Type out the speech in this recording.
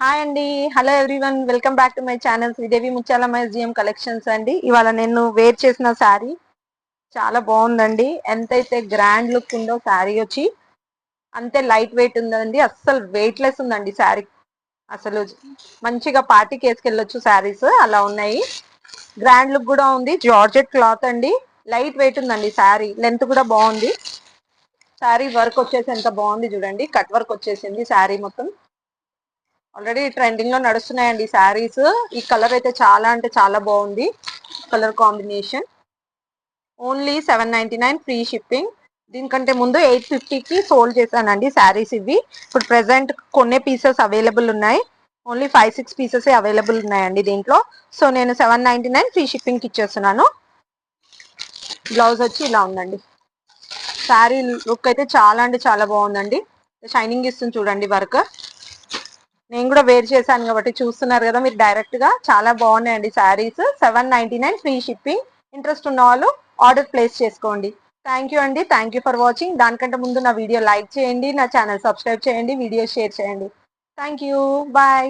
Hi అండి. Hello everyone, welcome back to my channel Sridevi ముత్యాల museum collections అండి. ఇవాళ నేను వేర్ చేసిన శారీ చాలా బాగుందండి. ఎంతైతే గ్రాండ్ లుక్ ఉందో శారీ వచ్చి అంతే లైట్ వెయిట్ ఉందండి. అస్సలు వెయిట్ లెస్ ఉందండి శారీ. అసలు మంచిగా పార్టీకి వేసుకెళ్ళొచ్చు శారీస్ అలా ఉన్నాయి. గ్రాండ్ లుక్ కూడా ఉంది. జార్జెట్ క్లాత్ అండి. లైట్ వెయిట్ ఉందండి శారీ. లెంత్ కూడా బాగుంది. శారీ వర్క్ వచ్చేసి ఎంత బాగుంది చూడండి. కట్ వర్క్ వచ్చేసింది శారీ మొత్తం. ఆల్రెడీ ట్రెండింగ్ లో నడుస్తున్నాయండి శారీస్. ఈ కలర్ అయితే చాలా అంటే చాలా బాగుంది. Colour combination only 799 free shipping. దీనికంటే ముందు 850కి సోల్డ్ చేశానండి శారీస్ ఇవి. ఇప్పుడు ప్రెసెంట్ కొన్ని పీసెస్ అవైలబుల్ ఉన్నాయి. ఓన్లీ 5-6 పీసెస్ అవైలబుల్ ఉన్నాయండి దీంట్లో. సో నేను 799 ఫ్రీ షిప్పింగ్కి ఇచ్చేస్తున్నాను. బ్లౌజ్ వచ్చి ఇలా ఉందండి. శారీ లుక్ అయితే చాలా అంటే చాలా బాగుందండి. షైనింగ్ ఇస్తుంది చూడండి వర్క్. నేను కూడా వేర్ చేశాను కాబట్టి చూస్తున్నారు కదా మీరు డైరెక్ట్ గా. చాలా బాగున్నాయండి శారీస్. 799 free shipping. ఇంట్రెస్ట్ ఉన్న వాళ్ళు ఆర్డర్ ప్లేస్ చేసుకోండి. థ్యాంక్ యూ అండి. Thank you for watching. దానికంటే ముందు నా వీడియో లైక్ చేయండి, నా ఛానల్ సబ్స్క్రైబ్ చేయండి, వీడియో షేర్ చేయండి. Thank you. బాయ్.